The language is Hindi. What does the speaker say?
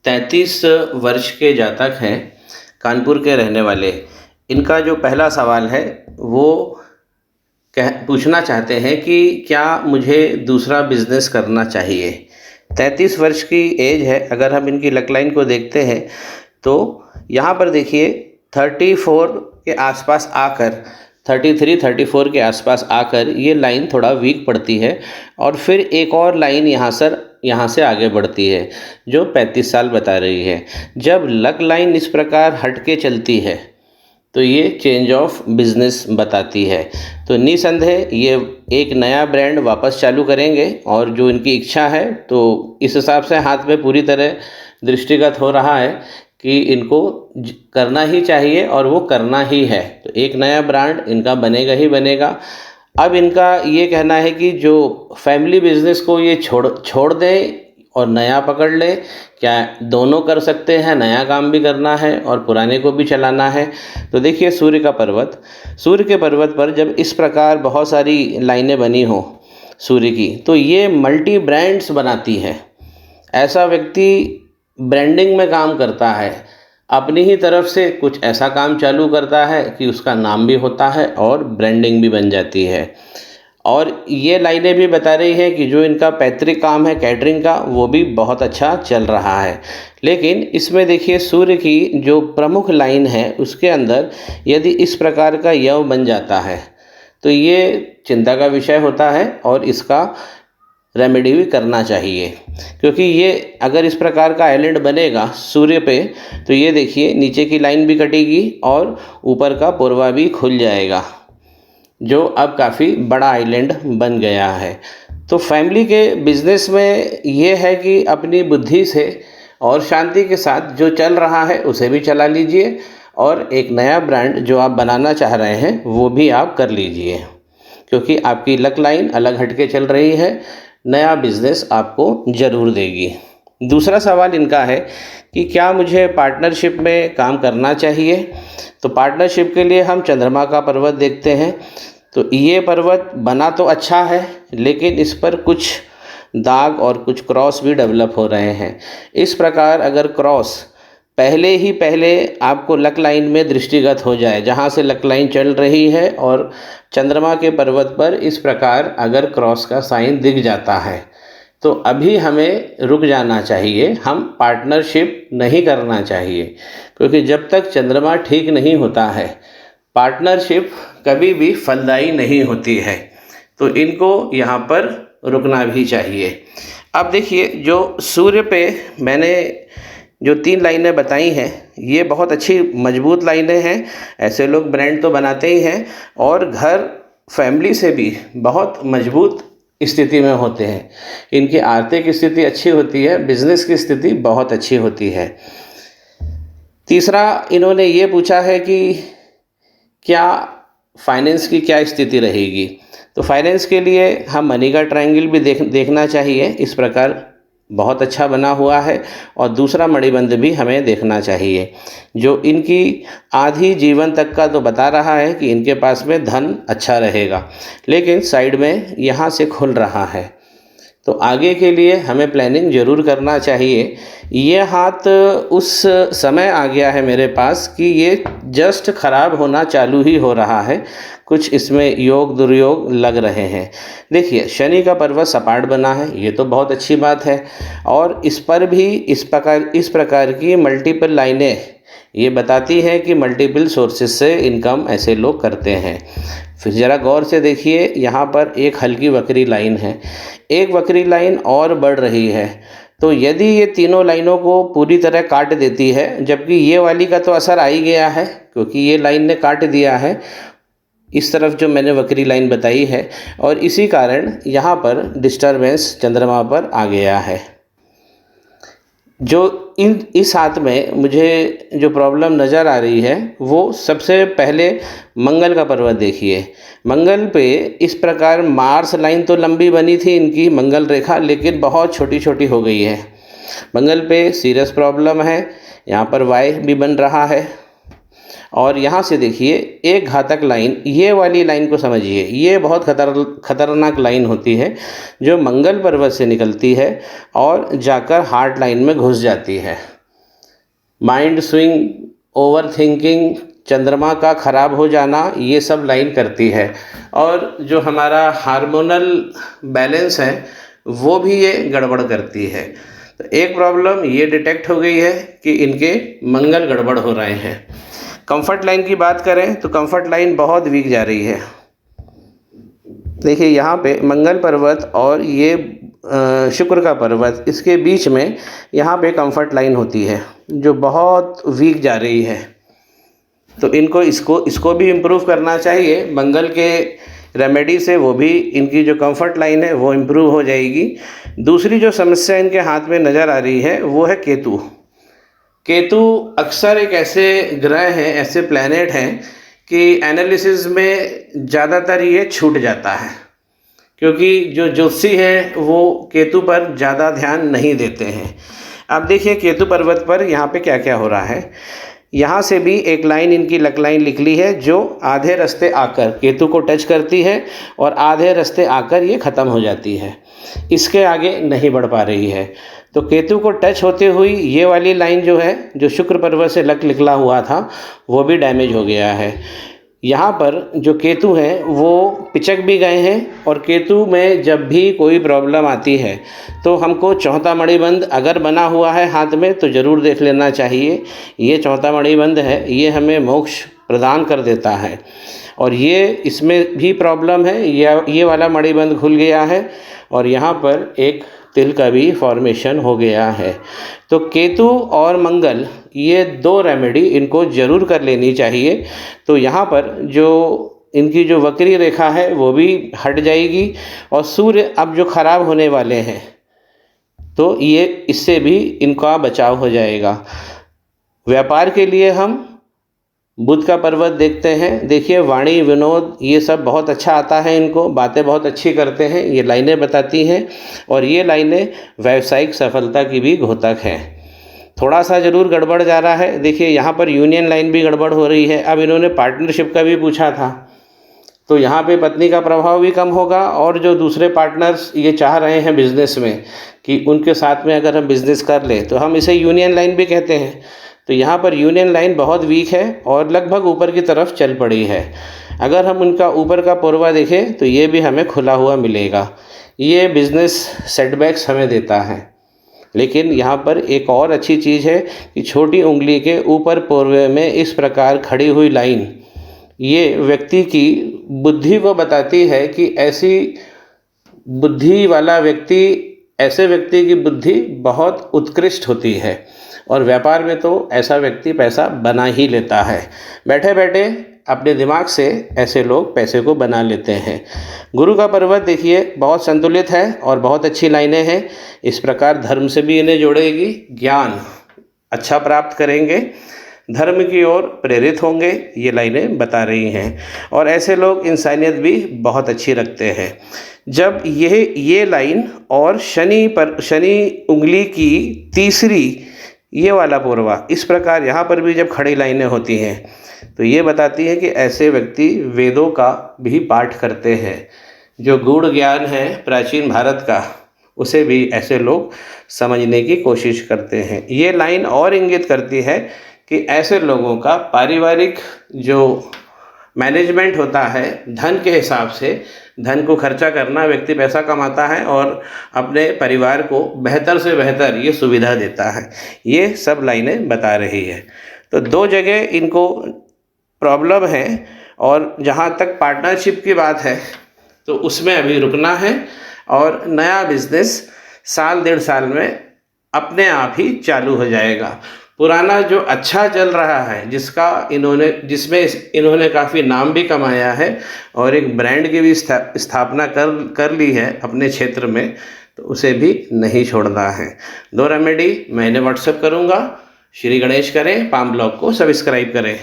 33 वर्ष के जातक हैं, कानपुर के रहने वाले। इनका जो पहला सवाल है वो पूछना चाहते हैं कि क्या मुझे दूसरा बिज़नेस करना चाहिए। 33 वर्ष की एज है। अगर हम इनकी लक लाइन को देखते हैं तो यहाँ पर देखिए 34 के आसपास आकर 33-34 के आसपास आकर ये लाइन थोड़ा वीक पड़ती है और फिर एक और लाइन यहाँ से आगे बढ़ती है जो 35 साल बता रही है। जब लक लाइन इस प्रकार हट के चलती है तो ये चेंज ऑफ बिज़नेस बताती है। तो निसंदेह ये एक नया ब्रांड वापस चालू करेंगे और जो इनकी इच्छा है तो इस हिसाब से हाथ में पूरी तरह दृष्टिगत हो रहा है कि इनको करना ही चाहिए और वो करना ही है। तो एक नया ब्रांड इनका बनेगा ही बनेगा। अब इनका ये कहना है कि जो फैमिली बिजनेस को ये छोड़ दें और नया पकड़ ले, क्या दोनों कर सकते हैं? नया काम भी करना है और पुराने को भी चलाना है। तो देखिए सूर्य के पर्वत पर जब इस प्रकार बहुत सारी लाइनें बनी हो सूर्य की तो ये मल्टी ब्रांड्स बनाती है। ऐसा व्यक्ति ब्रांडिंग में काम करता है, अपनी ही तरफ से कुछ ऐसा काम चालू करता है कि उसका नाम भी होता है और ब्रांडिंग भी बन जाती है। और ये लाइनें भी बता रही हैं कि जो इनका पैतृक काम है कैटरिंग का वो भी बहुत अच्छा चल रहा है। लेकिन इसमें देखिए सूर्य की जो प्रमुख लाइन है उसके अंदर यदि इस प्रकार का यव बन जाता है तो ये चिंता का विषय होता है और इसका रेमेडी भी करना चाहिए, क्योंकि ये अगर इस प्रकार का आइलैंड बनेगा सूर्य पे तो ये देखिए नीचे की लाइन भी कटेगी और ऊपर का पूर्वा भी खुल जाएगा जो अब काफ़ी बड़ा आइलैंड बन गया है। तो फैमिली के बिज़नेस में ये है कि अपनी बुद्धि से और शांति के साथ जो चल रहा है उसे भी चला लीजिए और एक नया ब्रांड जो आप बनाना चाह रहे हैं वो भी आप कर लीजिए, क्योंकि आपकी लक लाइन अलग हटके चल रही है। नया बिज़नेस आपको ज़रूर देगी। दूसरा सवाल इनका है कि क्या मुझे पार्टनरशिप में काम करना चाहिए। तो पार्टनरशिप के लिए हम चंद्रमा का पर्वत देखते हैं। तो ये पर्वत बना तो अच्छा है लेकिन इस पर कुछ दाग और कुछ क्रॉस भी डेवलप हो रहे हैं। इस प्रकार अगर क्रॉस पहले आपको लक लाइन में दृष्टिगत हो जाए, जहाँ से लक लाइन चल रही है और चंद्रमा के पर्वत पर इस प्रकार अगर क्रॉस का साइन दिख जाता है तो अभी हमें रुक जाना चाहिए। हम पार्टनरशिप नहीं करना चाहिए, क्योंकि जब तक चंद्रमा ठीक नहीं होता है पार्टनरशिप कभी भी फलदायी नहीं होती है। तो इनको यहाँ पर रुकना भी चाहिए। अब देखिए जो सूर्य पे मैंने जो 3 लाइनें बताई हैं ये बहुत अच्छी मजबूत लाइनें हैं। ऐसे लोग ब्रांड तो बनाते ही हैं और घर फैमिली से भी बहुत मजबूत स्थिति में होते हैं। इनकी आर्थिक स्थिति अच्छी होती है, बिजनेस की स्थिति बहुत अच्छी होती है। तीसरा इन्होंने ये पूछा है कि क्या फाइनेंस की क्या स्थिति रहेगी। तो फाइनेंस के लिए हम मनी का ट्रायंगल भी देखना चाहिए। इस प्रकार बहुत अच्छा बना हुआ है। और दूसरा मणिबंध भी हमें देखना चाहिए जो इनकी आधी जीवन तक का तो बता रहा है कि इनके पास में धन अच्छा रहेगा, लेकिन साइड में यहाँ से खुल रहा है। तो आगे के लिए हमें प्लानिंग ज़रूर करना चाहिए। ये हाथ उस समय आ गया है मेरे पास कि ये जस्ट ख़राब होना चालू ही हो रहा है। कुछ इसमें योग दुर्योग लग रहे हैं। देखिए शनि का पर्वत सपाट बना है, ये तो बहुत अच्छी बात है। और इस पर भी इस प्रकार की मल्टीपल लाइनें ये बताती हैं कि मल्टीपल सोर्सेज से इनकम ऐसे लोग करते हैं। फिर ज़रा गौर से देखिए, यहाँ पर एक हल्की वक्री लाइन है, एक वक्री लाइन और बढ़ रही है। तो यदि ये तीनों लाइनों को पूरी तरह काट देती है, जबकि ये वाली का तो असर आ ही गया है क्योंकि ये लाइन ने काट दिया है इस तरफ जो मैंने वक्री लाइन बताई है, और इसी कारण यहाँ पर डिस्टरबेंस चंद्रमा पर आ गया है। जो इस हाथ में मुझे जो प्रॉब्लम नज़र आ रही है वो सबसे पहले मंगल का पर्वत देखिए। मंगल पे इस प्रकार मार्स लाइन तो लंबी बनी थी इनकी मंगल रेखा, लेकिन बहुत छोटी छोटी हो गई है। मंगल पे सीरियस प्रॉब्लम है। यहाँ पर वाई भी बन रहा है और यहाँ से देखिए एक घातक लाइन, ये वाली लाइन को समझिए, ये बहुत खतरनाक लाइन होती है जो मंगल पर्वत से निकलती है और जाकर हार्ट लाइन में घुस जाती है। माइंड स्विंग, ओवर थिंकिंग, चंद्रमा का ख़राब हो जाना, ये सब लाइन करती है। और जो हमारा हार्मोनल बैलेंस है वो भी ये गड़बड़ करती है। तो एक प्रॉब्लम ये डिटेक्ट हो गई है कि इनके मंगल गड़बड़ हो रहे हैं। कंफर्ट लाइन की बात करें तो कंफर्ट लाइन बहुत वीक जा रही है। देखिए यहाँ पे मंगल पर्वत और ये शुक्र का पर्वत, इसके बीच में यहाँ पे कंफर्ट लाइन होती है जो बहुत वीक जा रही है। तो इसको भी इम्प्रूव करना चाहिए। मंगल के रेमेडी से वो भी, इनकी जो कंफर्ट लाइन है वो इम्प्रूव हो जाएगी। दूसरी जो समस्या इनके हाथ में नज़र आ रही है वो है केतु। केतु अक्सर एक ऐसे ग्रह हैं, ऐसे प्लैनेट हैं कि एनालिसिस में ज़्यादातर ये छूट जाता है, क्योंकि जो ज्योतिषी हैं वो केतु पर ज़्यादा ध्यान नहीं देते हैं। अब देखिए केतु पर्वत पर यहाँ पे क्या क्या हो रहा है। यहाँ से भी एक लाइन इनकी लक लाइन निकली है जो आधे रास्ते आकर केतु को टच करती है और आधे रास्ते आकर ये ख़त्म हो जाती है, इसके आगे नहीं बढ़ पा रही है। तो केतु को टच होते हुई ये वाली लाइन जो है, जो शुक्र पर्वत से लक निकला हुआ था, वो भी डैमेज हो गया है। यहाँ पर जो केतु हैं वो पिचक भी गए हैं। और केतु में जब भी कोई प्रॉब्लम आती है तो हमको चौथा मणिबंध अगर बना हुआ है हाथ में तो ज़रूर देख लेना चाहिए। ये चौथा मणिबंध है, ये हमें मोक्ष प्रदान कर देता है। और ये इसमें भी प्रॉब्लम है, ये वाला मणिबंध खुल गया है और यहाँ पर एक तिल का भी फॉर्मेशन हो गया है। तो केतु और मंगल, ये दो रेमेडी इनको ज़रूर कर लेनी चाहिए। तो यहाँ पर जो इनकी जो वक्री रेखा है वो भी हट जाएगी और सूर्य अब जो ख़राब होने वाले हैं तो ये इससे भी इनका बचाव हो जाएगा। व्यापार के लिए हम बुध का पर्वत देखते हैं। देखिए वाणी, विनोद, ये सब बहुत अच्छा आता है इनको, बातें बहुत अच्छी करते हैं, ये लाइनें बताती हैं। और ये लाइनें व्यावसायिक सफलता की भी घोतक हैं। थोड़ा सा ज़रूर गड़बड़ जा रहा है। देखिए यहाँ पर यूनियन लाइन भी गड़बड़ हो रही है। अब इन्होंने पार्टनरशिप का भी पूछा था, तो यहाँ पे पत्नी का प्रभाव भी कम होगा। और जो दूसरे पार्टनर्स ये चाह रहे हैं बिज़नेस में कि उनके साथ में अगर हम बिज़नेस कर ले, तो हम इसे यूनियन लाइन भी कहते हैं। तो यहाँ पर यूनियन लाइन बहुत वीक है और लगभग ऊपर की तरफ चल पड़ी है। अगर हम उनका ऊपर का पोरवा देखें तो ये भी हमें खुला हुआ मिलेगा। ये बिज़नेस सेटबैक्स हमें देता है। लेकिन यहाँ पर एक और अच्छी चीज़ है कि छोटी उंगली के ऊपर पोरवे में इस प्रकार खड़ी हुई लाइन, ये व्यक्ति की बुद्धि को बताती है कि ऐसी बुद्धि वाला व्यक्ति, ऐसे व्यक्ति की बुद्धि बहुत उत्कृष्ट होती है। और व्यापार में तो ऐसा व्यक्ति पैसा बना ही लेता है। बैठे बैठे अपने दिमाग से ऐसे लोग पैसे को बना लेते हैं। गुरु का पर्वत देखिए बहुत संतुलित है और बहुत अच्छी लाइनें हैं। इस प्रकार धर्म से भी इन्हें जोड़ेगी, ज्ञान अच्छा प्राप्त करेंगे, धर्म की ओर प्रेरित होंगे, ये लाइनें बता रही हैं। और ऐसे लोग इंसानियत भी बहुत अच्छी रखते हैं। जब ये लाइन और शनि उंगली की तीसरी ये वाला पोरवा इस प्रकार यहाँ पर भी जब खड़ी लाइनें होती हैं तो ये बताती है कि ऐसे व्यक्ति वेदों का भी पाठ करते हैं। जो गूढ़ ज्ञान है प्राचीन भारत का, उसे भी ऐसे लोग समझने की कोशिश करते हैं। ये लाइन और इंगित करती है कि ऐसे लोगों का पारिवारिक जो मैनेजमेंट होता है, धन के हिसाब से धन को खर्चा करना, व्यक्ति पैसा कमाता है और अपने परिवार को बेहतर से बेहतर ये सुविधा देता है। ये सब लाइनें बता रही है। तो दो जगह इनको प्रॉब्लम है और जहाँ तक पार्टनरशिप की बात है तो उसमें अभी रुकना है और नया बिजनेस साल डेढ़ साल में अपने आप ही चालू हो जाएगा। पुराना जो अच्छा चल रहा है, जिसमें इन्होंने काफ़ी नाम भी कमाया है और एक ब्रांड की भी स्थापना कर ली है अपने क्षेत्र में, तो उसे भी नहीं छोड़ना है। दो रेमेडी मैंने व्हाट्सएप करूँगा। श्री गणेश करें, पाम ब्लॉग को सब्सक्राइब करें।